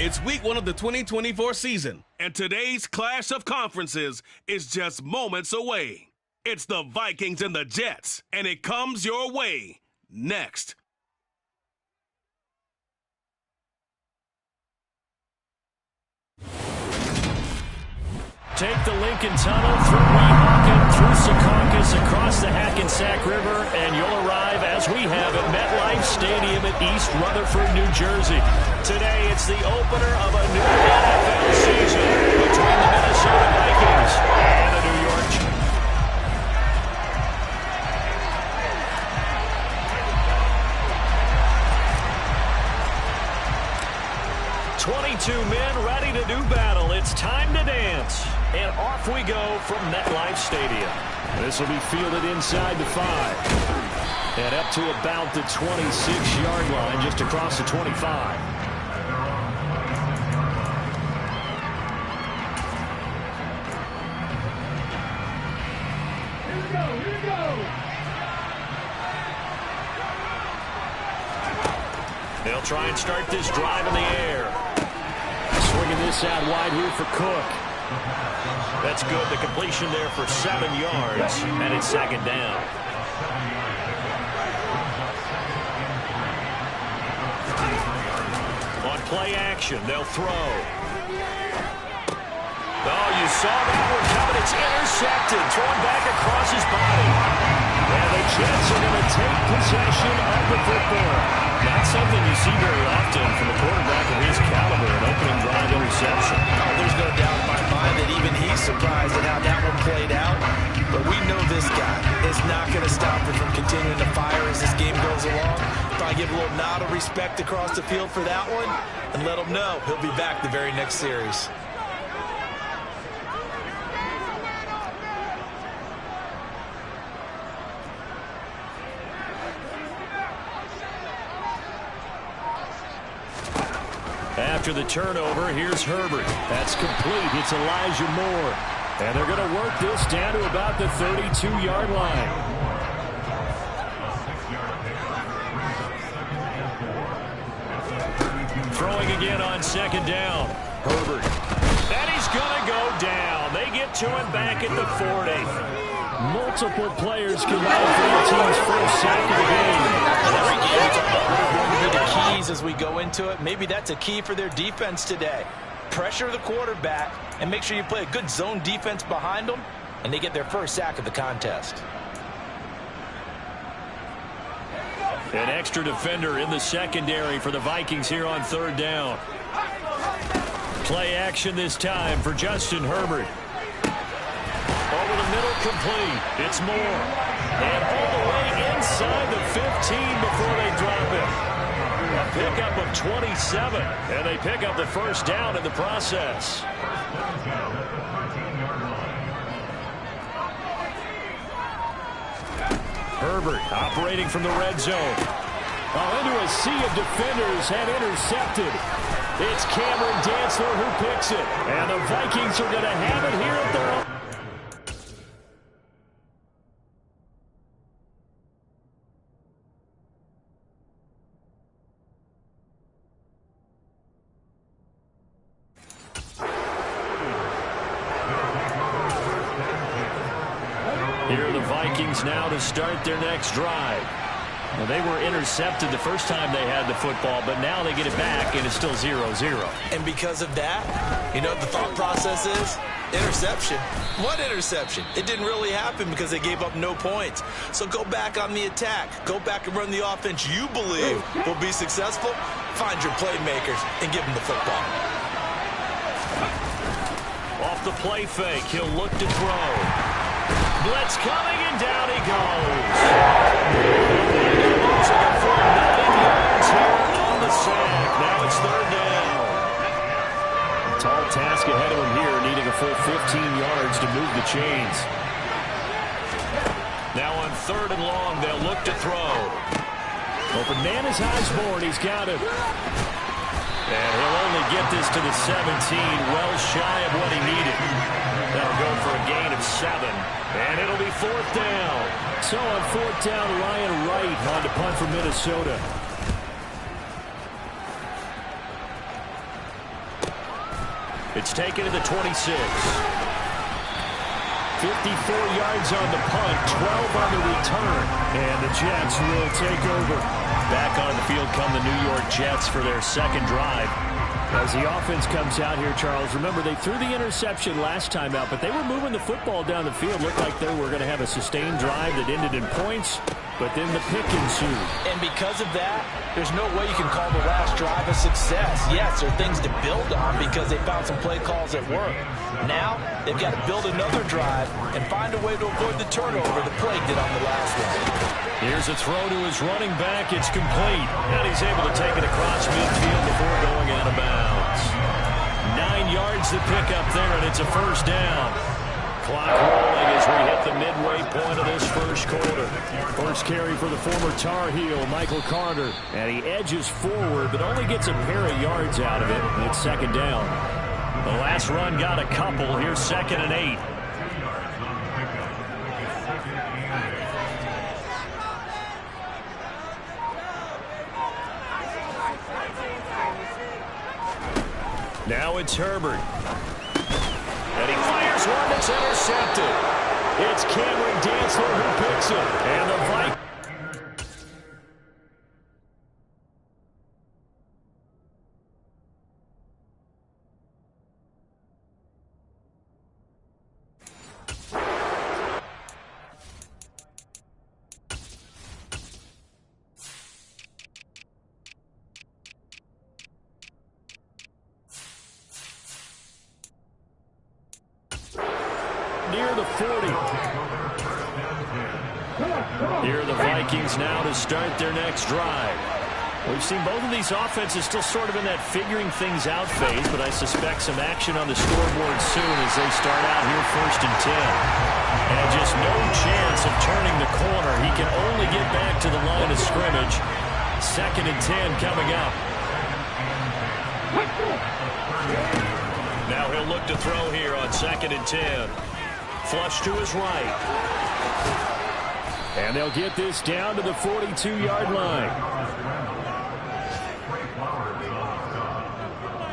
It's week 1 of the 2024 season, and today's clash of conferences is just moments away. It's the Vikings and the Jets, and it comes your way next. Take the Lincoln Tunnel through Weehawken, through Secaucus, across the Hackensack River, and you'll arrive, as we have, at MetLife Stadium at East Rutherford, New Jersey. Today, it's the opener of a new NFL season between the Minnesota Vikings and the New York Jets. 22 men ready to do battle. It's time to dance. And off we go from MetLife Stadium. This will be fielded inside the 5. And up to about the 26-yard line, just across the 25. Here we go. They'll try and start this drive in the air. Swinging this out wide here for Cook. That's good. The completion there for 7 yards, and it's second down. On play action, they'll throw. Oh, you saw that one coming. It's intercepted. Thrown back across his body. And the Jets are going to take possession of the football. Not something you see very often from a quarterback of his caliber, an opening drive interception. Oh, there's no doubt in my mind that even he's surprised at how that one played out. But we know this guy is not going to stop him from continuing to fire as this game goes along. Probably give a little nod of respect across the field for that one and let him know he'll be back the very next series. After the turnover, here's Herbert. That's complete. It's Elijah Moore. And they're going to work this down to about the 32-yard line. Throwing again on second down. Herbert. And he's going to go down. They get to him back at the 40. Multiple players combined for the team's first sack of the game. Every game we talk about what are going to be the keys as we go into it. Maybe that's a key for their defense today. Pressure the quarterback and make sure you play a good zone defense behind them, and they get their first sack of the contest. An extra defender in the secondary for the Vikings here on third down. Play action this time for Justin Herbert. Over the middle, complete. It's Moore. And all the way inside the 15 before they drop it. A pickup of 27. And they pick up the first down in the process. Herbert operating from the red zone. Into a sea of defenders and intercepted. It's Cameron Dantzler who picks it. And the Vikings are going to have it here at their own. Here are the Vikings now to start their next drive. Well, they were intercepted the first time they had the football, but now they get it back, and it's still 0-0. And because of that, you know what the thought process is? Interception. What interception? It didn't really happen because they gave up no points. So go back on the attack. Go back and run the offense you believe will be successful. Find your playmakers and give them the football. Off the play fake, he'll look to throw. Blitz coming, and down he goes. Looks like a 4-9 yards here on the sack. Now it's third down. A tall task ahead of him here, needing a full 15 yards to move the chains. Now on third and long, they'll look to throw. Open man is Osborne. He's got it. And he'll only get this to the 17, well shy of what he needed. That'll go for a gain of 7. And it'll be fourth down. So on fourth down, Ryan Wright on to punt for Minnesota. It's taken to the 26. 54 yards on the punt, 12 on the return. And the Jets will take over. Back on the field come the New York Jets for their second drive. As the offense comes out here, Charles, remember they threw the interception last time out, but they were moving the football down the field. Looked like they were going to have a sustained drive that ended in points, but then the pick ensued. And because of that, there's no way you can call the last drive a success. Yes, there are things to build on because they found some play calls that work. Now, they've got to build another drive and find a way to avoid the turnover the Plague did on the last one. Here's a throw to his running back. It's complete. And he's able to take it across midfield before going out of bounds. 9 yards to pick up there, and it's a first down. Clock rolling as we hit the midway point of this first quarter. First carry for the former Tar Heel, Michael Carter. And he edges forward, but only gets a pair of yards out of it. And it's second down. The last run got a couple. Here's 2nd and 8. Now it's Herbert. And he fires one that's intercepted. It's Cameron Dantzler who picks it. And the Vikings. Near the 40. Here are the Vikings now to start their next drive. We've seen both of these offenses still sort of in that figuring things out phase, but I suspect some action on the scoreboard soon as they start out here 1st and 10. And just no chance of turning the corner. He can only get back to the line of scrimmage. 2nd and 10 coming up. Now he'll look to throw here on 2nd and 10. Flush to his right. And they'll get this down to the 42-yard line.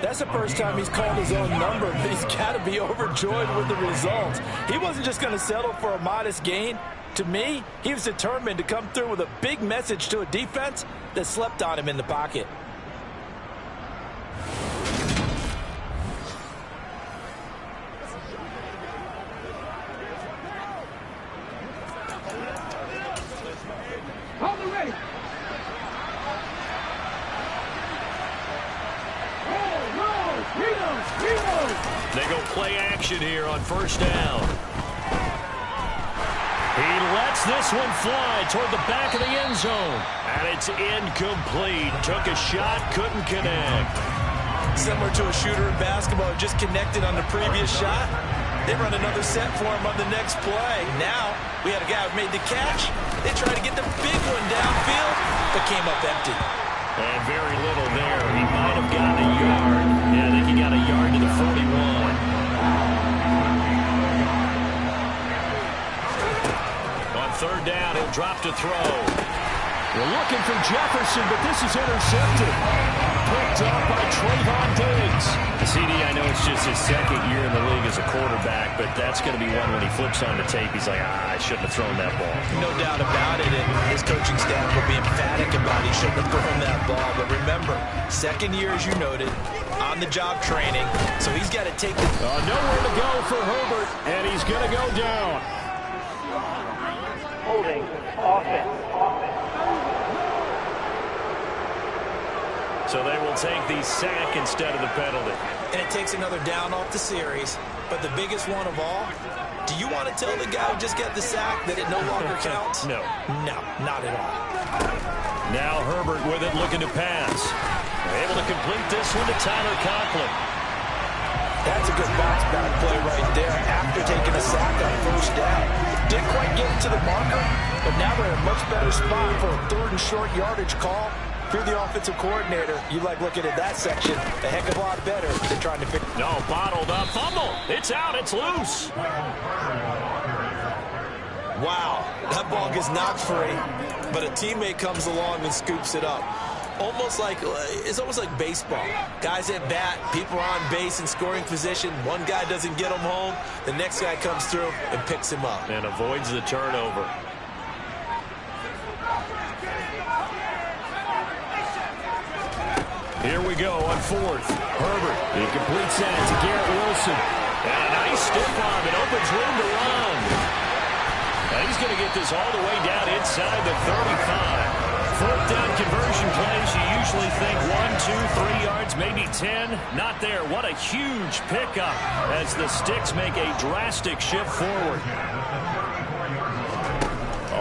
That's the first time he's called his own number, but he's got to be overjoyed with the results. He wasn't just going to settle for a modest gain. To me, he was determined to come through with a big message to a defense that slept on him in the pocket. They go play action here on 1st down. He lets this one fly toward the back of the end zone. And it's incomplete. Took a shot, couldn't connect. Similar to a shooter in basketball who just connected on the previous shot. They run another set for him on the next play. Now, we had a guy who made the catch. They tried to get the big one downfield, but came up empty. And very little there. He might have gotten a yard. Yeah, I think he got a yard to the 41. On 3rd down, he'll drop to throw. We're looking for Jefferson, but this is intercepted. Picked up by Trayvon Diggs. CD, I know it's just his 2nd year in the league as a quarterback, but that's going to be one when he flips on the tape. He's like, I shouldn't have thrown that ball. No doubt about it, and his coaching staff will be emphatic about he shouldn't have thrown that ball. But remember, 2nd year, as you noted, on-the-job training, so he's got to take the... Nowhere to go for Herbert, and he's going to go down. Holding offense. So they will take the sack instead of the penalty. And it takes another down off the series. But the biggest one of all, do you want to tell the guy who just got the sack that it no longer counts? No. No, not at all. Now Herbert with it, looking to pass. Able to complete this one to Tyler Conklin. That's a good bounce back play right there after taking a sack on 1st down. Didn't quite get it to the marker, but now they're in a much better spot for a 3rd and short yardage call. If you're the offensive coordinator, you like looking at that section a heck of a lot better than trying to figure. No, bottled up, fumble. It's out, it's loose. Wow, that ball gets knocked free, but a teammate comes along and scoops it up. It's almost like baseball. Guys at bat, people are on base in scoring position. One guy doesn't get him home. The next guy comes through and picks him up. And avoids the turnover. Here we go on fourth. Herbert, he completes that to Garrett Wilson. And a nice stiff arm. It opens room to run. Now he's going to get this all the way down inside the 35. Fourth down conversion plays, you usually think 1, 2, 3 yards, maybe 10. Not there. What a huge pickup as the Sticks make a drastic shift forward.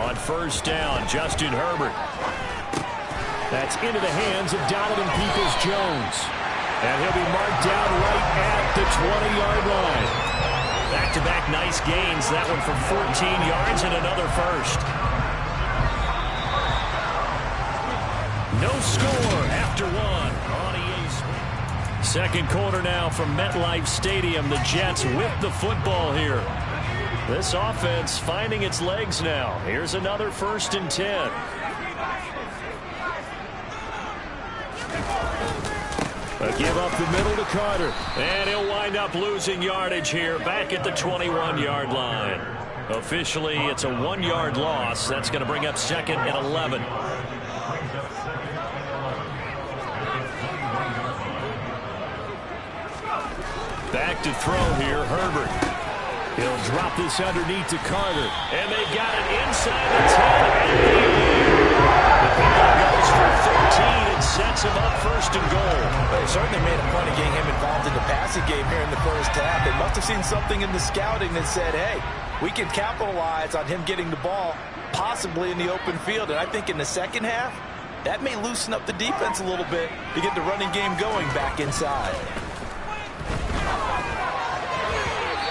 On first down, Justin Herbert. That's into the hands of Donovan Peoples-Jones. And he'll be marked down right at the 20-yard line. Back-to-back nice gains. That one for 14 yards and another first. No score after one on EA Sports. Second quarter now from MetLife Stadium. The Jets with the football here. This offense finding its legs now. Here's another 1st and 10. A give up the middle to Carter. And he'll wind up losing yardage here back at the 21-yard line. Officially, it's a 1-yard loss. That's going to bring up 2nd and 11. Back to throw here, Herbert. He'll drop this underneath to Carter. And they've got it inside the 10. The pickup goes for 13 and sets him up 1st and goal. They certainly made a point of getting him involved in the passing game here in the first half. They must have seen something in the scouting that said, hey, we can capitalize on him getting the ball possibly in the open field. And I think in the second half, that may loosen up the defense a little bit to get the running game going back inside.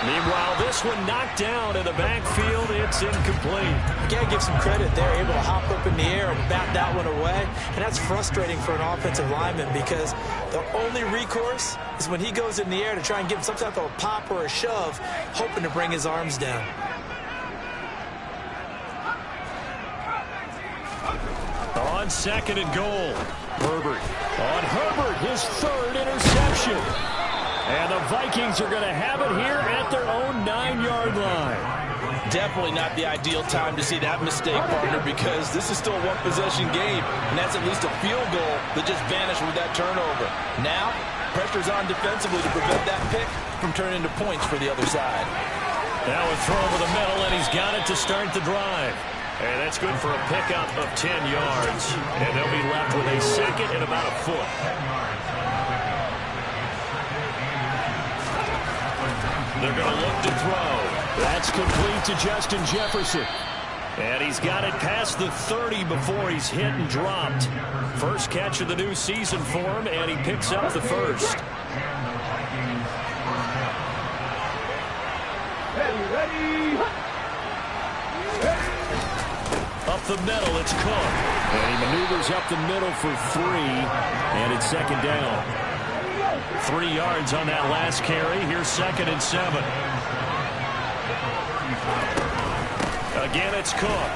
Meanwhile, this one knocked down in the backfield. It's incomplete. You got to give some credit there, able to hop up in the air and bat that one away. And that's frustrating for an offensive lineman because the only recourse is when he goes in the air to try and give some type of a pop or a shove, hoping to bring his arms down. On 2nd and goal, Herbert. On Herbert, his 3rd interception. And the Vikings are going to have it here at their own 9-yard line. Definitely not the ideal time to see that mistake, partner, because this is still a one-possession game, and that's at least a field goal that just vanished with that turnover. Now, pressure's on defensively to prevent that pick from turning into points for the other side. Now a throw over the middle, and he's got it to start the drive. And that's good for a pickup of 10 yards. And they'll be left with a 2nd and about a foot. They're going to look to throw. That's complete to Justin Jefferson. And he's got it past the 30 before he's hit and dropped. First catch of the new season for him, and he picks up the first. Up the middle, it's Cook. And he maneuvers up the middle for 3, and it's 2nd down. 3 yards on that last carry. Here's 2nd and 7. Again, it's Cook.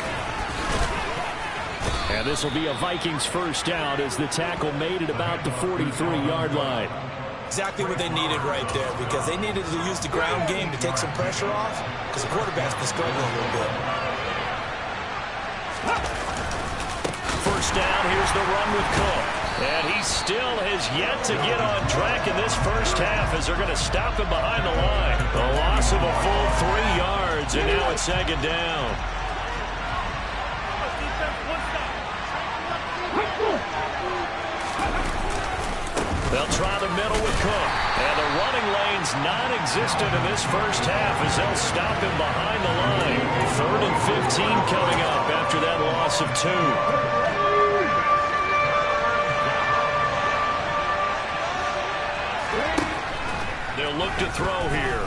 And this will be a Vikings first down as the tackle made at about the 43-yard line. Exactly what they needed right there, because they needed to use the ground game to take some pressure off, because the quarterback's been struggling a little bit. First down, here's the run with Cook. And he still has yet to get on track in this first half as they're going to stop him behind the line. A loss of a full 3 yards, and now it's 2nd down. They'll try the middle with Cook. And the running lane's non-existent in this first half as they'll stop him behind the line. 3rd and 15 coming up after that loss of 2. They'll look to throw here.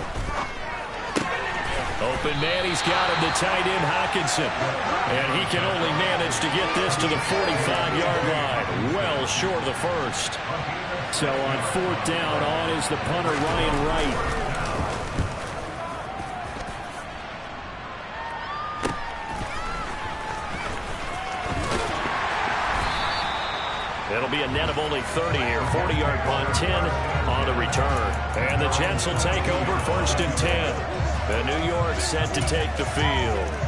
Open man, he's got him, the tight end Hockenson. And he can only manage to get this to the 45-yard line. Well short of the first. So on 4th down, on is the punter, Ryan Wright. It'll be a net of only 30 here. 40-yard punt, 10 on the return. And the Jets will take over 1st and 10. And New York set to take the field.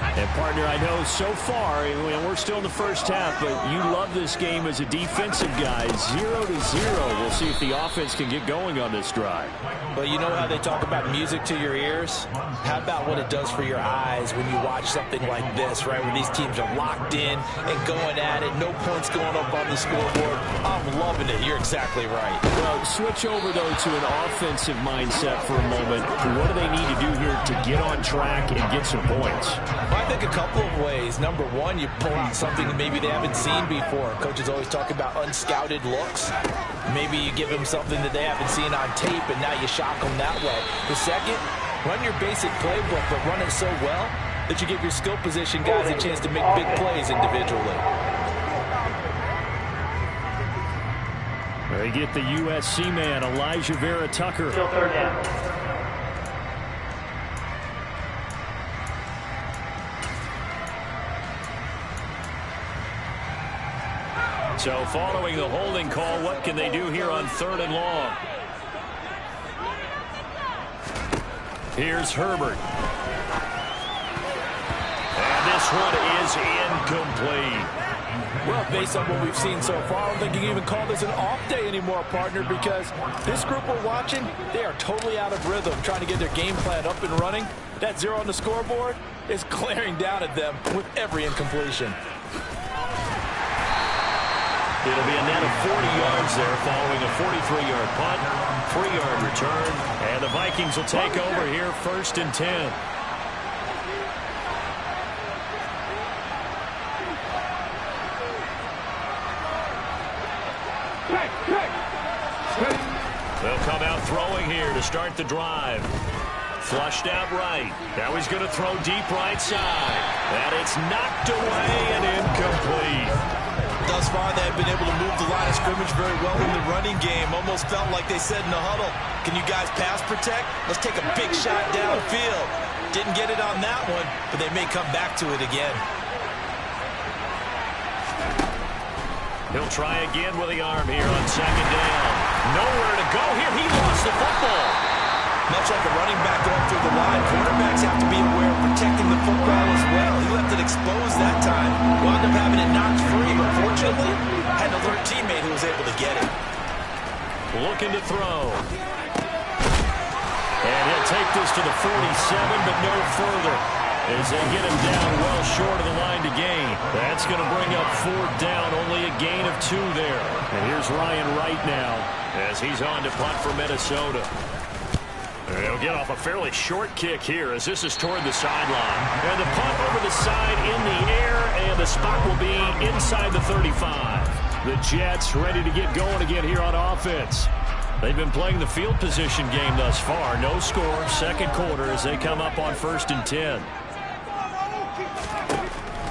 And, partner, I know so far, we're still in the first half, but you love this game as a defensive guy. 0-0. We'll see if the offense can get going on this drive. But you know how they talk about music to your ears? How about what it does for your eyes when you watch something like this, right, where these teams are locked in and going at it, no points going up on the scoreboard? I'm loving it. You're exactly right. Well, switch over, though, to an offensive mindset for a moment. What do they need to do here to get on track and get some points? I think a couple of ways. Number one, you pull out something that maybe they haven't seen before. Coaches always talk about unscouted looks. Maybe you give them something that they haven't seen on tape, and now you shock them that way. The second, run your basic playbook, but run it so well that you give your skill position guys a chance to make big plays individually. They get the USC man, Elijah Vera Tucker. Still 3rd down. So following the holding call, what can they do here on 3rd and long? Here's Herbert. And this one is incomplete. Well, based on what we've seen so far, I don't think you can even call this an off day anymore, partner, because this group we're watching, they are totally out of rhythm, trying to get their game plan up and running. That 0 on the scoreboard is glaring down at them with every incompletion. It'll be a net of 40 yards there following a 43-yard punt, 3-yard return, and the Vikings will take over here 1st and 10. They'll come out throwing here to start the drive. Flushed out right. Now he's going to throw deep right side. And it's knocked away and incomplete. Thus far, they've been able to move the line of scrimmage very well in the running game. Almost felt like they said in the huddle, can you guys pass protect? Let's take a big shot downfield. Didn't get it on that one, but they may come back to it again. He'll try again with the arm here on 2nd down. Nowhere to go here. He lost the football. Much like a running back going through the line, quarterbacks have to be aware of protecting the football as well. He left it exposed that time. Wound up having it knocked free, but fortunately, had an alert teammate who was able to get it. Looking to throw. And he'll take this to the 47, but no further, as they get him down well short of the line to gain. That's going to bring up 4th down, only a gain of 2 there. And here's Ryan Wright now, as he's on to punt for Minnesota. They'll get off a fairly short kick here as this is toward the sideline. And the punt over the side in the air, and the spot will be inside the 35. The Jets ready to get going again here on offense. They've been playing the field position game thus far. No score, 2nd quarter as they come up on 1st and 10.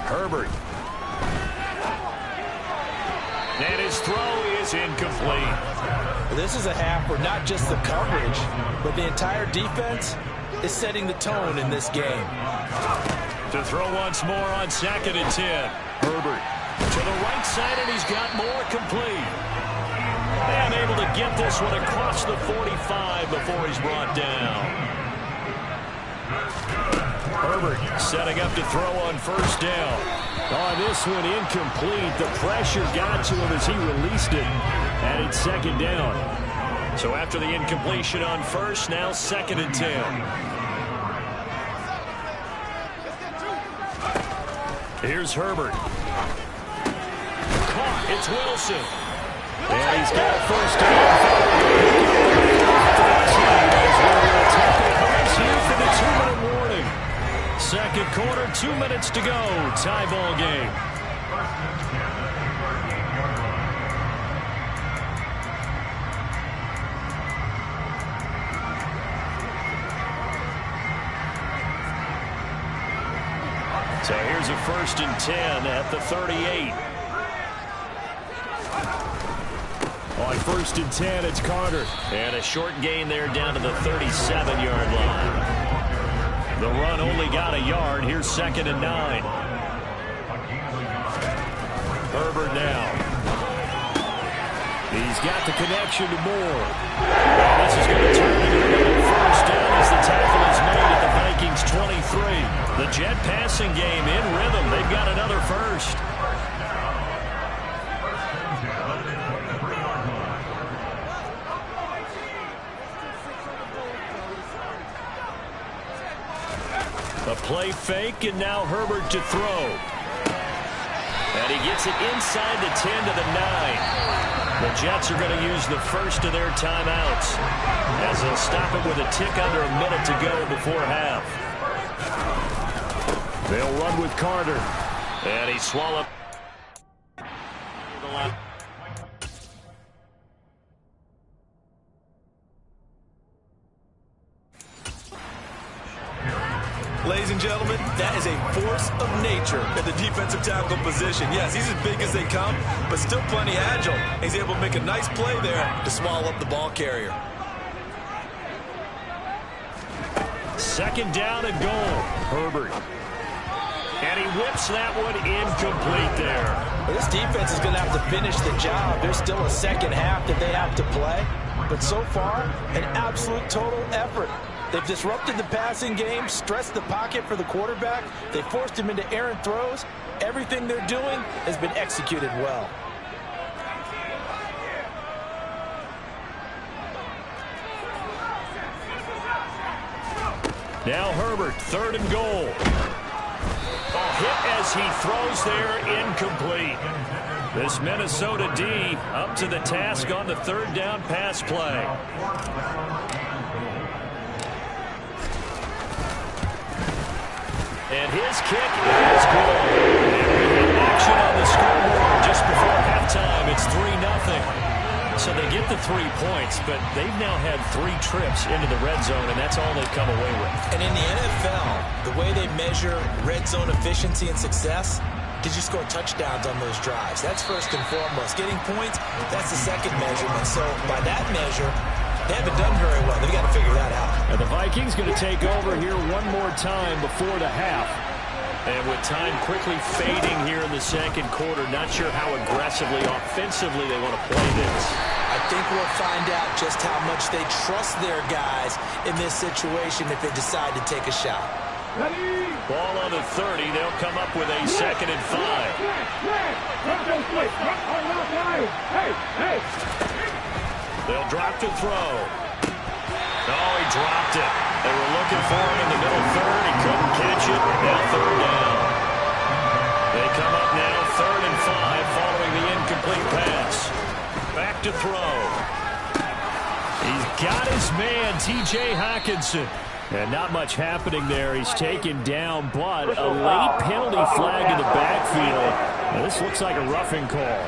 Herbert. And his throw is incomplete. This is a half where not just the coverage, but the entire defense is setting the tone in this game. To throw once more on 2nd and 10. Herbert to the right side, and he's got more complete. And able to get this one across the 45 before he's brought down. Herbert setting up to throw on 1st down. Oh, this one incomplete. The pressure got to him as he released it. And it's 2nd down. So after the incompletion on 1st, now 2nd and 10. Here's Herbert. Caught. It's Wilson. And he's got a 1st down. Here for the 2-minute warning. 2nd quarter, 2 minutes to go. Tie ball game. So here's a 1st and 10 at the 38. On 1st and 10, it's Carter. And a short gain there down to the 37-yard line. The run only got a yard. Here's 2nd and 9. Herbert now. He's got the connection to Moore. And this is going to turn into another first down as the tackle is made at the Vikings 23. The Jet passing game in rhythm. They've got another first. A play fake, and now Herbert to throw. And he gets it inside the 10 to the 9. The Jets are going to use the first of their timeouts as they'll stop it with a tick under a minute to go before half. They'll run with Carter. And he swallowed. Ladies and gentlemen, that is a force of nature at the defensive tackle position. Yes, he's as big as they come, but still plenty agile. He's able to make a nice play there to swallow up the ball carrier. Second down and goal. Herbert. And he whips that one incomplete there. Well, this defense is going to have to finish the job. There's still a second half that they have to play. But so far, an absolute total effort. They've disrupted the passing game, stressed the pocket for the quarterback. They forced him into errant throws. Everything they're doing has been executed well. Now Herbert, third and goal. A hit as he throws there, incomplete. This Minnesota D up to the task on the third down pass play. And his kick is good. And we have action on the scoreboard just before halftime. It's 3-0. So they get the 3 points, but they've now had 3 trips into the red zone, and that's all they've come away with. And in the NFL, the way they measure red zone efficiency and success, did you score touchdowns on those drives? That's first and foremost. Getting points, that's the second measurement. So by that measure, they haven't done very well. They've got to figure that out. And the Vikings going to take over here one more time before the half. And with time quickly fading here in the second quarter, not sure how aggressively, offensively they want to play this. I think we'll find out just how much they trust their guys in this situation if they decide to take a shot. Ball on the 30. They'll come up with a second and 5. They'll drop to throw. Oh, he dropped it. They were looking for him in the middle third. He couldn't catch it. Now third down. They come up now third and 5 following the incomplete pass. Back to throw. He's got his man, T.J. Hockenson. And not much happening there. He's taken down, but a late penalty flag in the backfield. Now, this looks like a roughing call.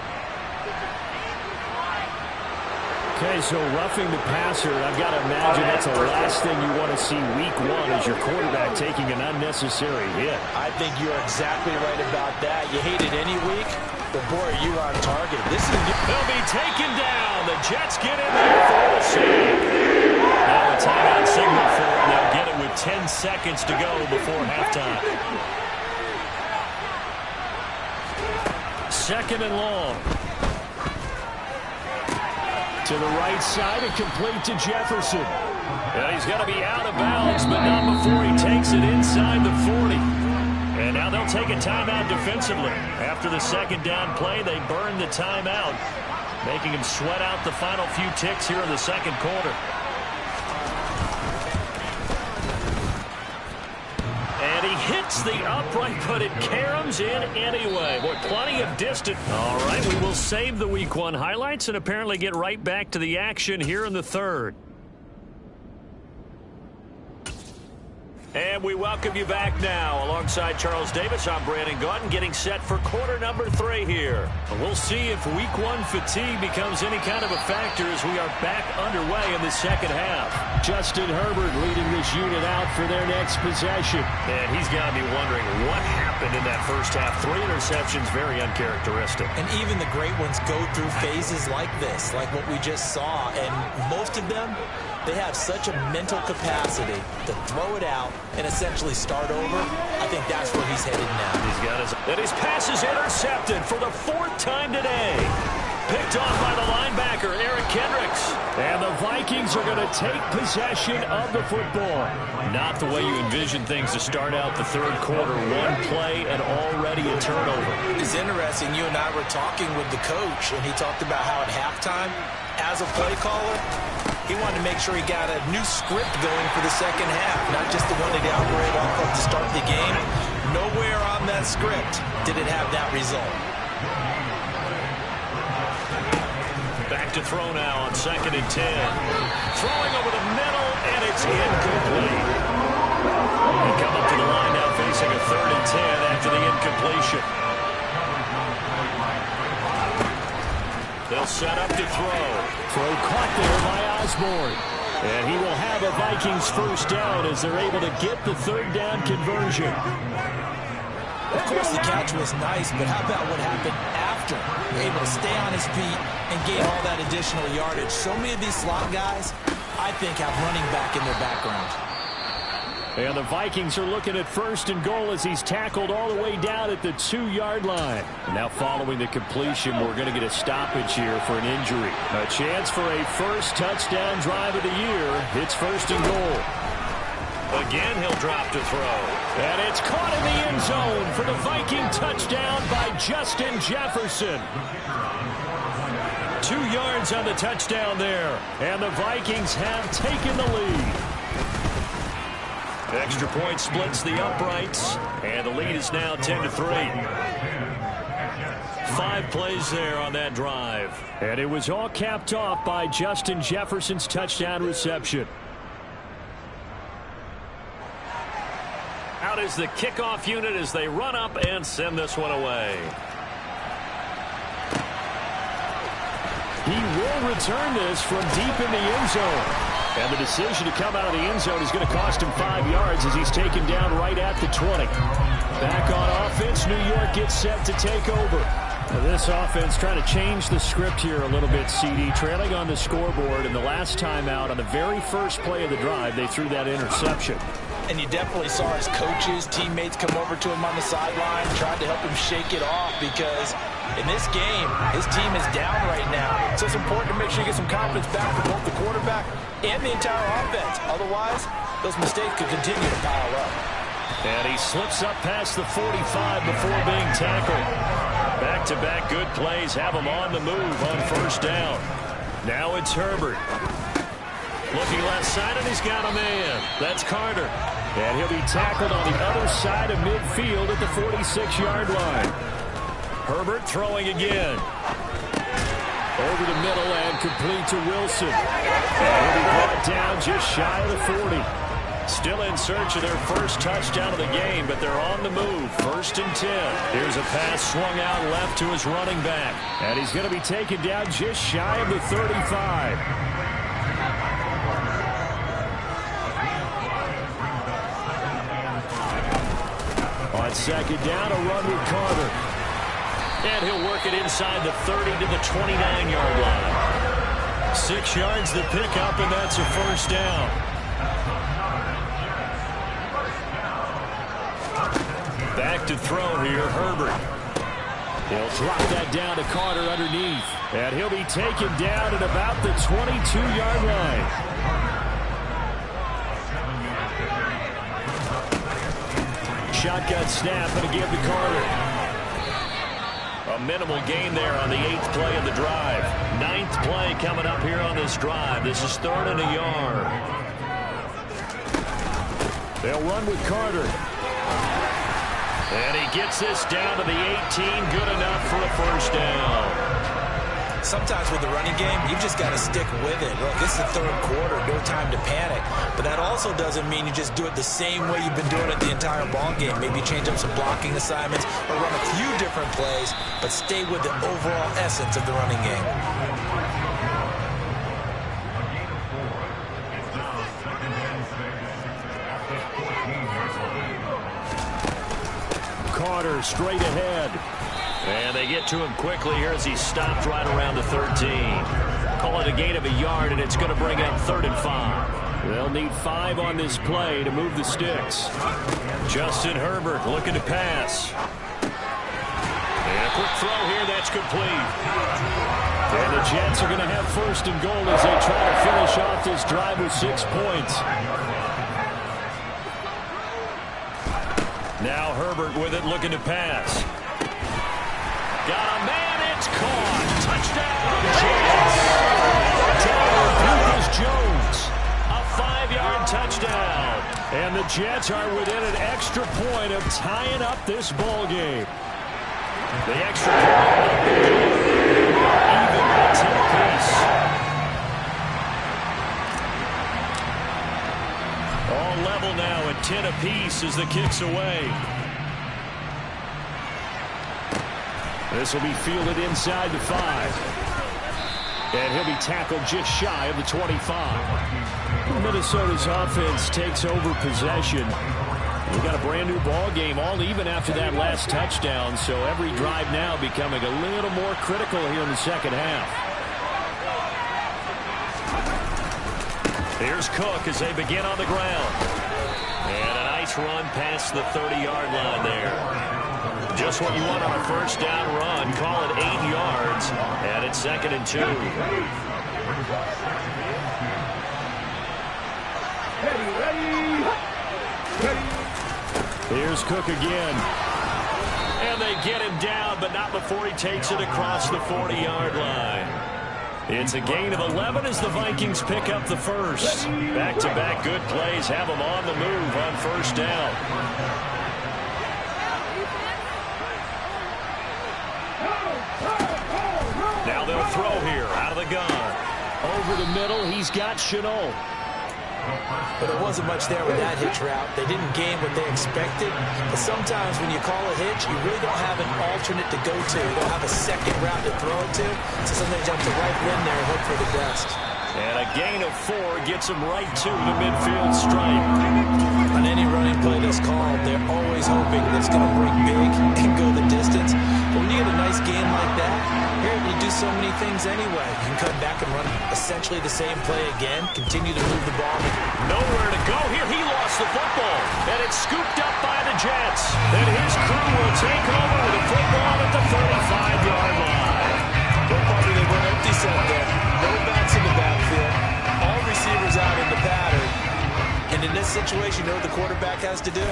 Okay, so roughing the passer, I've got to imagine that's the last thing you want to see week 1 as your quarterback taking an unnecessary hit. I think you're exactly right about that. You hate it any week, but boy, are you on target. This is They'll be taken down. The Jets get in there for a save. Now a timeout signal for them. They'll get it with 10 seconds to go before halftime. Second and long. To the right side and complete to Jefferson. And he's got to be out of bounds, but not before he takes it inside the 40. And now they'll take a timeout defensively. After the second down play, they burn the timeout, making him sweat out the final few ticks here in the second quarter. And he hits the upright, but it caroms in anyway. Boy, plenty of distance. All right, we will save the Week 1 highlights and apparently get right back to the action here in the third. And we welcome you back now. Alongside Charles Davis, I'm Brandon Gaudin, getting set for quarter number 3 here. We'll see if Week 1 fatigue becomes any kind of a factor as we are back underway in the second half. Justin Herbert leading this unit out for their next possession. And he's got to be wondering what happened in that first half. 3 interceptions, very uncharacteristic. And even the great ones go through phases like this, like what we just saw. And most of them, they have such a mental capacity to throw it out and essentially start over. I think that's where he's headed now. He's got his... And his pass is intercepted for the 4th time today. picked off by the linebacker, Eric Kendricks. And the Vikings are going to take possession of the football. Not the way you envision things to start out the third quarter. One play and already a turnover. It's interesting. You and I were talking with the coach, and he talked about how at halftime, as a play caller, he wanted to make sure he got a new script going for the second half, not just the one that he operated off of to start the game. Nowhere on that script did it have that result. Back to throw now on 2nd and 10. Throwing over the middle, and it's incomplete. They come up to the line now facing a 3rd and 10 after the incompletion. They'll set up to throw. Throw caught there by Osborne. And he will have a Vikings first down as they're able to get the 3rd down conversion. Of course, the catch was nice, but how about what happened after? Able to stay on his feet and gain all that additional yardage. So many of these slot guys, I think, have running back in their background. And the Vikings are looking at 1st and goal as he's tackled all the way down at the 2-yard line. Now following the completion, we're going to get a stoppage here for an injury. A chance for a first touchdown drive of the year. It's 1st and goal. Again, he'll drop to throw. And it's caught in the end zone for the Viking touchdown by Justin Jefferson. 2 yards on the touchdown there. And the Vikings have taken the lead. Extra point splits the uprights, and the lead is now 10-3. 5 plays there on that drive. And it was all capped off by Justin Jefferson's touchdown reception. Out is the kickoff unit as they run up and send this one away. He will return this from deep in the end zone. And the decision to come out of the end zone is going to cost him 5 yards as he's taken down right at the 20. Back on offense, New York gets set to take over. This offense trying to change the script here a little bit, CD. Trailing on the scoreboard, and the last time out on the very first play of the drive, they threw that interception. And you definitely saw his coaches, teammates come over to him on the sideline, tried to help him shake it off because in this game, his team is down right now. So it's important to make sure you get some confidence back for both the quarterback and the entire offense. Otherwise, those mistakes could continue to pile up. And he slips up past the 45 before being tackled. Back-to-back good plays have him on the move on 1st down. Now it's Herbert. Looking left side, and he's got a man. That's Carter. And he'll be tackled on the other side of midfield at the 46-yard line. Herbert throwing again. Over the middle and complete to Wilson. And he'll be brought down just shy of the 40. Still in search of their first touchdown of the game, but they're on the move. 1st and 10. Here's a pass swung out left to his running back. And he's going to be taken down just shy of the 35. On 2nd down, a run with Carter. And he'll work it inside the 30 to the 29-yard line. 6 yards to pick up, and that's a 1st down. Back to throw here, Herbert. He'll drop that down to Carter underneath. And he'll be taken down at about the 22-yard line. Shotgun snap and a give to Carter. A minimal gain there on the 8th play of the drive. 9th play coming up here on this drive. This is 3rd and a yard. They'll run with Carter. And he gets this down to the 18. Good enough for a 1st down. Sometimes with the running game, you've just got to stick with it. Look, this is the 3rd quarter, no time to panic. But that also doesn't mean you just do it the same way you've been doing it the entire ball game. Maybe change up some blocking assignments or run a few different plays, but stay with the overall essence of the running game. Carter straight ahead. And they get to him quickly here as he stopped right around the 13. Call it a gain of a yard, and it's going to bring up 3rd and 5. They'll need 5 on this play to move the sticks. Justin Herbert looking to pass. And a quick throw here, that's complete. And the Jets are going to have first and goal as they try to finish off this drive with 6 points. Now Herbert with it, looking to pass. Got a man, it's caught. Touchdown, Jets. Jones, a 5-yard touchdown. And the Jets are within an extra point of tying up this ball game. The extra point, even at 10 apiece. All level now at 10 apiece as the kick's away. This will be fielded inside the 5. And he'll be tackled just shy of the 25. Minnesota's offense takes over possession. We've got a brand-new ball game, all even after that last touchdown, so every drive now becoming a little more critical here in the second half. Here's Cook as they begin on the ground. And a nice run past the 30-yard line there. Just what you want on a first down run. Call it 8 yards. And it's 2nd and 2. Here's Cook again. And they get him down, but not before he takes it across the 40-yard line. It's a gain of 11 as the Vikings pick up the first. Back-to-back good plays have them on the move on first down. Now they'll throw here out of the gun. Over the middle, he's got Chenault. But there wasn't much there with that hitch route. They didn't gain what they expected. But sometimes when you call a hitch, you really don't have an alternate to go to. You don't have a second route to throw it to. So sometimes you have to right in there and hope for the best. And a gain of 4 gets him right to the midfield stripe. On any running play that's called, they're always hoping that it's going to break big and go the distance. But when you get a nice gain like that, you're able to do so many things anyway. You can come back and run essentially the same play again, continue to move the ball. Nowhere to go here. He lost the football, and it's scooped up by the Jets. And his crew will take over with the football at the 35-yard line. Probably they went empty set there. No backs in the backfield. All receivers out in the pattern. And in this situation, you know what the quarterback has to do?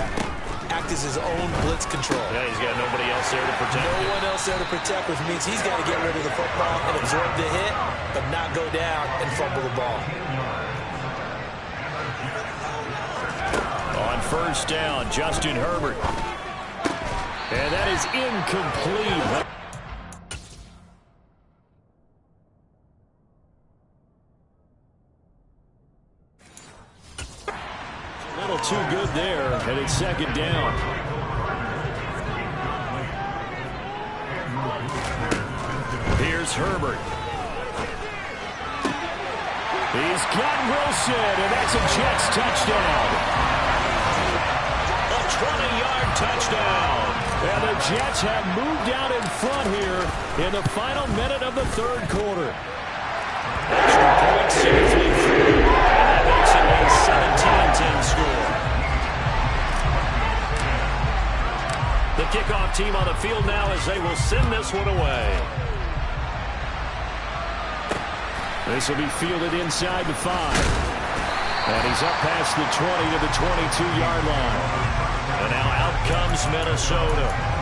Act as his own blitz control. Yeah, he's got nobody else there to protect. No one else there to protect, which means he's got to get rid of the football and absorb the hit, but not go down and fumble the ball. On first down, Justin Herbert. And that is incomplete. Too good there, and it's 2nd down. Here's Herbert. He's got Wilson, and that's a Jets touchdown. A 20-yard touchdown. And the Jets have moved out in front here in the final minute of the 3rd quarter. Extra point safely through. And that makes it a 17-10 score. The kickoff team on the field now as they will send this one away. This will be fielded inside the 5. And he's up past the 20 to the 22-yard line. And now out comes Minnesota.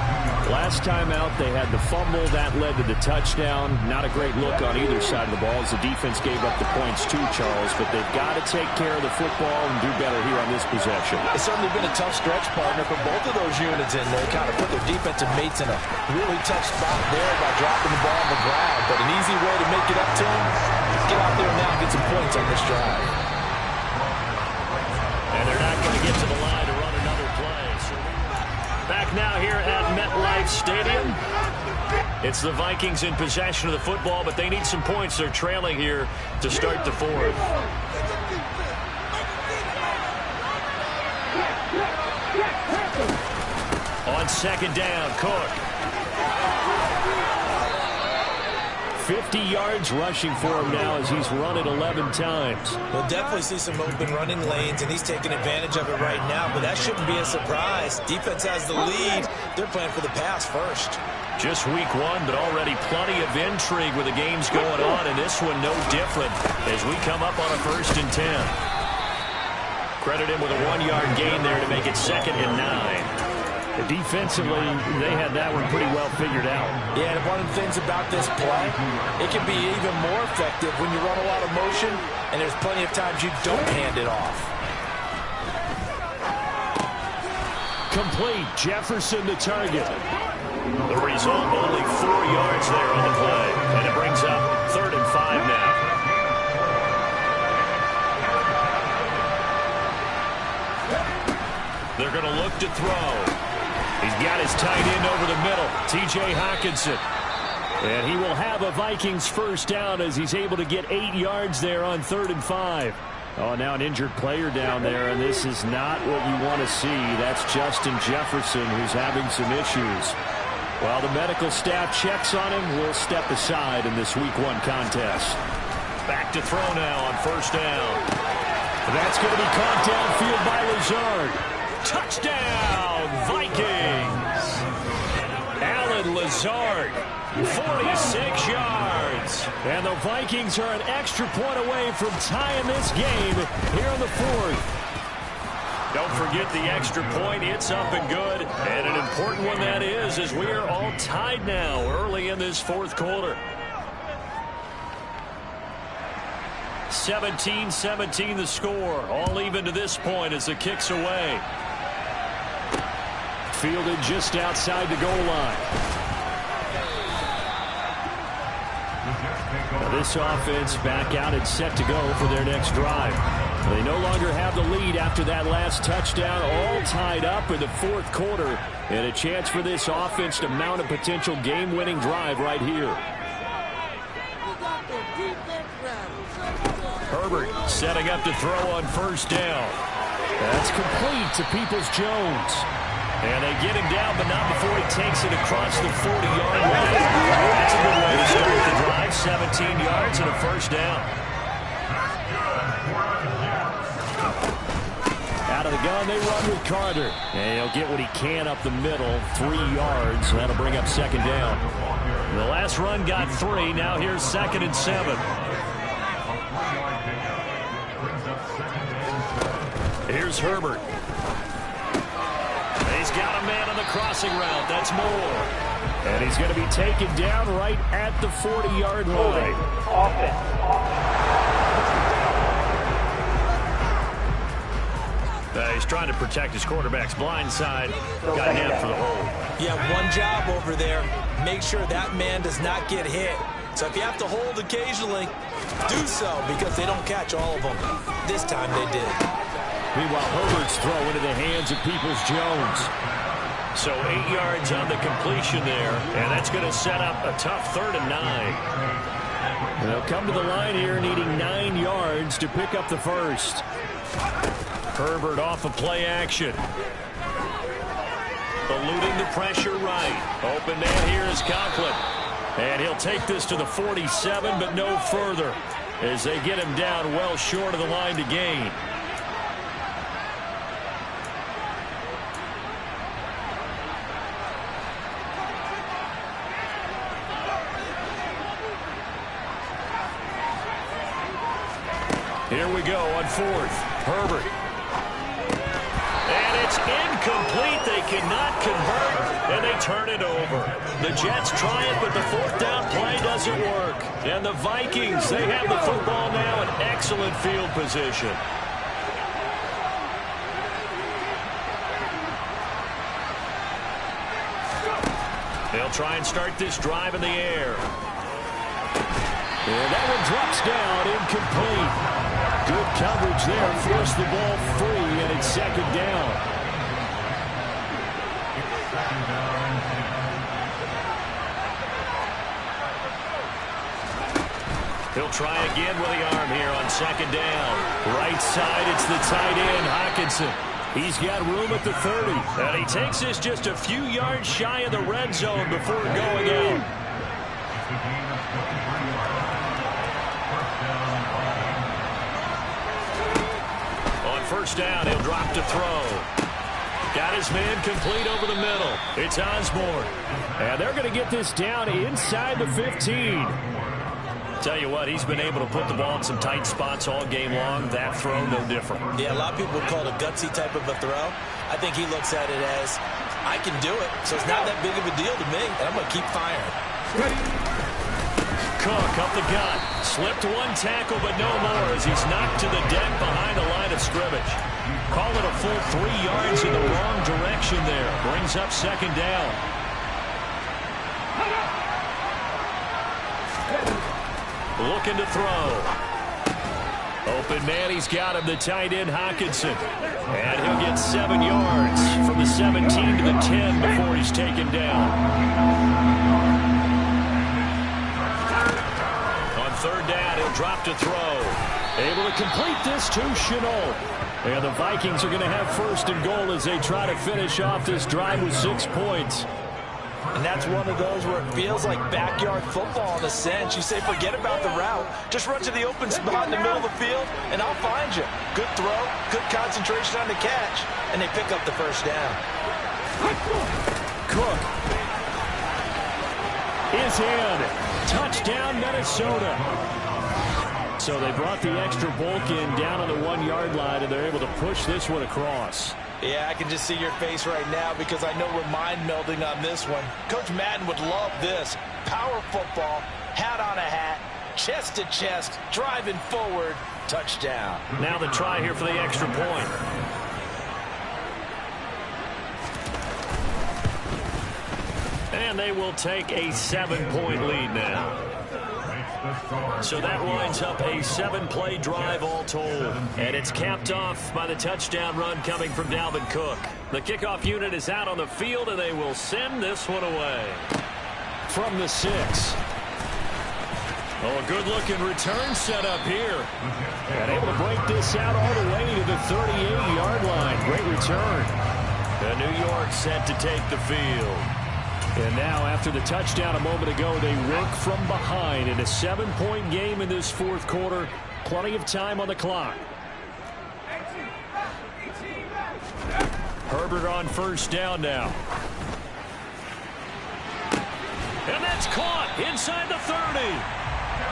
Last time out, they had the fumble. That led to the touchdown. Not a great look on either side of the ball as the defense gave up the points too, Charles. But they've got to take care of the football and do better here on this possession. It's certainly been a tough stretch, partner, for both of those units in there. Kind of put their defensive mates in a really tough spot there by dropping the ball on the ground. But an easy way to make it up to them, get out there now and get some points on this drive. And they're not going to get to the line to run another play. So back now here at MetLife Stadium. It's the Vikings in possession of the football, but they need some points. They're trailing here to start the 4th. On 2nd down, Cook. 50 yards rushing for him now as he's run it 11 times. We'll definitely see some open running lanes, and he's taking advantage of it right now, but that shouldn't be a surprise. Defense has the lead. They're playing for the pass first. Just week one, but already plenty of intrigue with the games going on, and this one no different as we come up on a 1st and 10. Credit him with a 1-yard gain there to make it 2nd and 9. Defensively, they had that one pretty well figured out. Yeah, and one of the things about this play, it can be even more effective when you run a lot of motion, and there's plenty of times you don't hand it off. Complete. Jefferson the target. The result, only 4 yards there on the play, and it brings up 3rd and 5 now. They're going to look to throw. He's got his tight end over the middle, T.J. Hockenson. And he will have a Vikings 1st down as he's able to get 8 yards there on 3rd and 5. Oh, now an injured player down there, and this is not what you want to see. That's Justin Jefferson, who's having some issues. While the medical staff checks on him, we'll step aside in this Week 1 contest. Back to throw now on 1st down. That's going to be caught downfield by Lazard. Touchdown, Vikings! Alan Lazard, 46 yards. And the Vikings are an extra point away from tying this game here in the 4th. Don't forget the extra point. It's up and good. And an important one that is, as we are all tied now early in this 4th quarter. 17-17 the score. All even to this point as the kick's away. Fielded just outside the goal line. Now this offense back out and set to go for their next drive. They no longer have the lead after that last touchdown, all tied up in the 4th quarter, and a chance for this offense to mount a potential game-winning drive right here. Herbert setting up to throw on 1st down. That's complete to Peoples-Jones. And they get him down, but not before he takes it across the 40-yard line. That's a good way to start the drive. 17 yards and a 1st down. Out of the gun, they run with Carter. And he'll get what he can up the middle, 3 yards. That'll bring up 2nd down. The last run got 3. Now here's 2nd and 7. Here's Herbert. He's got a man on the crossing route. That's Moore. And he's going to be taken down right at the 40-yard line. He's trying to protect his quarterback's blind side. Got him for the hold. You have one job over there. Make sure that man does not get hit. So if you have to hold occasionally, do so because they don't catch all of them. This time they did. Meanwhile, Herbert's throw into the hands of Peoples-Jones. So 8 yards on the completion there, and that's going to set up a tough 3rd and 9. And they'll come to the line here needing 9 yards to pick up the 1st. Herbert off of play action. Eluding the pressure right. Open man here is Conklin. And he'll take this to the 47, but no further as they get him down well short of the line to gain. Here we go on 4th. Herbert. And it's incomplete. They cannot convert, and they turn it over. The Jets try it, but the 4th down play doesn't work. And the Vikings, they have the football now in excellent field position. They'll try and start this drive in the air. And that one drops down, incomplete. Good coverage there, forced the ball free, and it's 2nd down. He'll try again with the arm here on 2nd down. Right side, it's the tight end, Hockenson. He's got room at the 30. And he takes this just a few yards shy of the red zone before going out. first down. He'll drop to throw. Got his man complete over the middle. It's Osborne. And they're going to get this down inside the 15. Tell you what, he's been able to put the ball in some tight spots all game long. That throw, no different. Yeah, a lot of people would call it a gutsy type of a throw. I think he looks at it as, I can do it, so it's not that big of a deal to me, and I'm going to keep firing. Cook up the gut. Slipped one tackle, but no more as he's knocked to the deck behind the line of scrimmage. Call it a full 3 yards in the wrong direction there. Brings up second down. Looking to throw. Open man, he's got him, the tight end Hawkinson. And he'll get 7 yards from the 17 to the 10 before he's taken down. On third down, he'll drop to throw. Able to complete this to Chenault. And the Vikings are going to have first and goal as they try to finish off this drive with 6 points. And that's one of those where it feels like backyard football in a sense. You say, forget about the route. Just run to the open spot in the middle of the field, and I'll find you. Good throw, good concentration on the catch, and they pick up the first down. Cook is in. Touchdown, Minnesota. So they brought the extra bulk in down on the 1 yard line, and they're able to push this one across. Yeah, I can just see your face right now because I know we're mind melding on this one. Coach Madden would love this. Power football, hat on a hat, chest to chest, driving forward, touchdown. Now the try here for the extra point. And they will take a 7-point lead now. So that winds up a 7-play drive all told. And it's capped off by the touchdown run coming from Dalvin Cook. The kickoff unit is out on the field, and they will send this one away. From the 6. Oh, a good-looking return set up here. And able to break this out all the way to the 38-yard line. Great return. And New York set to take the field. And now, after the touchdown a moment ago, they work from behind in a 7-point game in this fourth quarter. Plenty of time on the clock. Herbert on first down now. And that's caught inside the 30.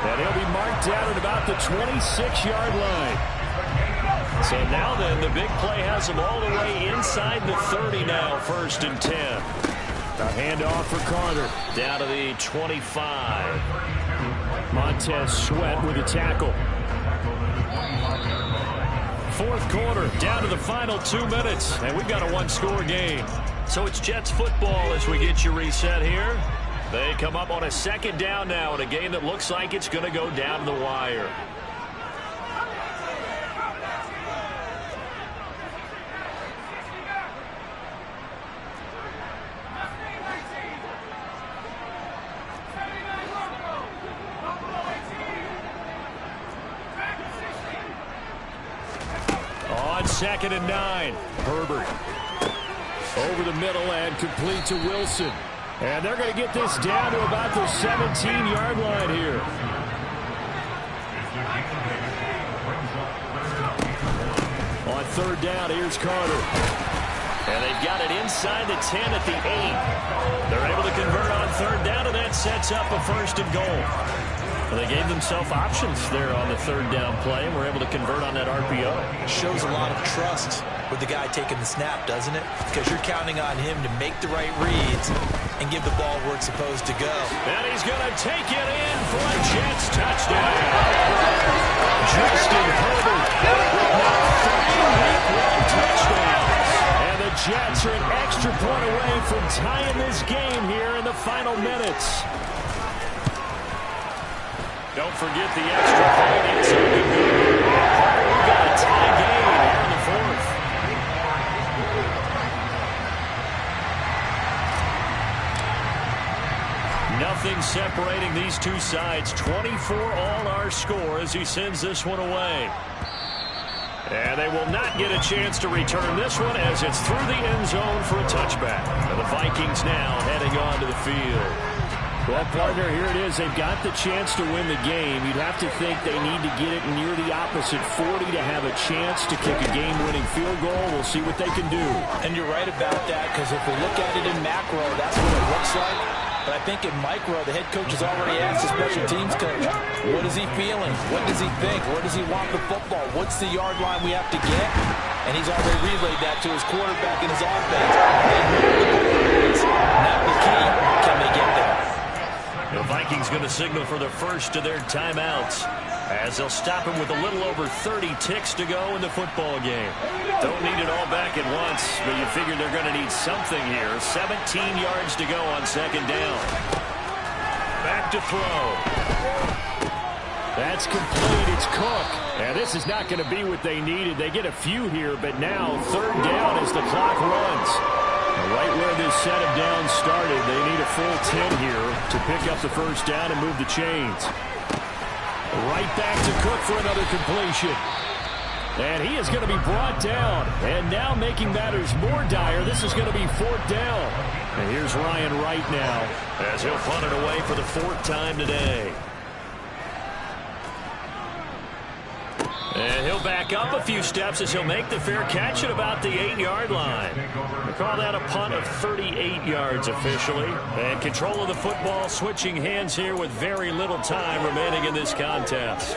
And he'll be marked down at about the 26-yard line. So now then, the big play has him all the way inside the 30 now, 1st and 10. A handoff for Carter. Down to the 25. Montez Sweat with a tackle. Fourth quarter, down to the final 2 minutes. And we've got a 1-score game. So it's Jets football as we get you reset here. They come up on a second down now in a game that looks like it's going to go down to the wire. On 2nd and 9, Herbert over the middle and complete to Wilson. And they're going to get this down to about the 17-yard line here. On third down, here's Carter. And they've got it inside the 10 at the 8. They're able to convert on third down, and that sets up a 1st and goal. Well, they gave themselves options there on the third down play, and were able to convert on that RPO. Shows a lot of trust with the guy taking the snap, doesn't it? Because you're counting on him to make the right reads and give the ball where it's supposed to go. And he's going to take it in for a Jets touchdown. Justin Herbert with now 3 week long touchdowns. And the Jets are an extra point away from tying this game here in the final minutes. Don't forget the extra point. It's a good goal. We've got a tie game here in the 4th. Nothing separating these two sides. 24 all our score as he sends this one away. And they will not get a chance to return this one as it's through the end zone for a touchback. And the Vikings now heading onto the field. Well, partner, here it is. They've got the chance to win the game. You'd have to think they need to get it near the opposite 40 to have a chance to kick a game-winning field goal. We'll see what they can do. And you're right about that, because if we look at it in macro, that's what it looks like. But I think in micro, the head coach has already asked the special teams coach, what is he feeling? What does he think? Where does he want the football? What's the yard line we have to get? And he's already relayed that to his quarterback and his offense. They know the goal is. Now the key, can they get there? The Vikings going to signal for the first of their timeouts as they'll stop him with a little over 30 ticks to go in the football game. Don't need it all back at once, but you figure they're going to need something here. 17 yards to go on second down. Back to throw. That's complete. It's Cook. And this is not going to be what they needed. They get a few here, but now third down as the clock runs. Right where this set of downs started, they need a full 10 here to pick up the first down and move the chains. Right back to Cook for another completion. And he is going to be brought down. And now making matters more dire, this is going to be fourth down. And here's Ryan Wright now as he'll punt it away for the fourth time today. And he'll back up a few steps as he'll make the fair catch at about the 8-yard line. We call that a punt of 38 yards officially. And control of the football switching hands here with very little time remaining in this contest.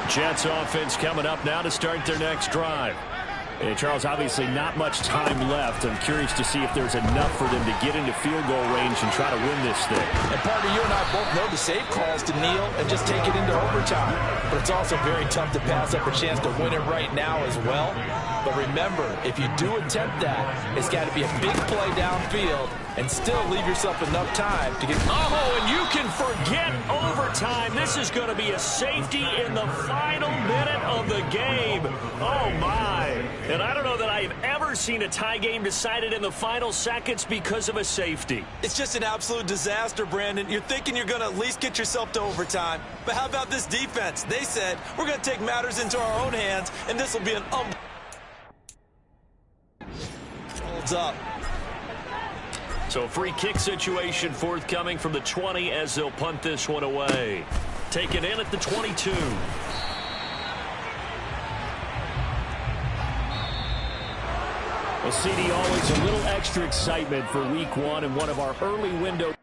Jets offense coming up now to start their next drive. And Charles, obviously not much time left. I'm curious to see if there's enough for them to get into field goal range and try to win this thing. And partner, you and I both know the safe calls to kneel and just take it into overtime. But it's also very tough to pass up a chance to win it right now as well. But remember, if you do attempt that, it's got to be a big play downfield and still leave yourself enough time to get... Oh, and you can forget overtime. This is going to be a safety in the final minute of the game. Oh, my. And I don't know that I've ever seen a tie game decided in the final seconds because of a safety. It's just an absolute disaster, Brandon. You're thinking you're going to at least get yourself to overtime. But how about this defense? They said, we're going to take matters into our own hands, and this will be an holds up. So free kick situation forthcoming from the 20 as they'll punt this one away. Take it in at the 22. Well, CD, always a little extra excitement for week one and one of our early window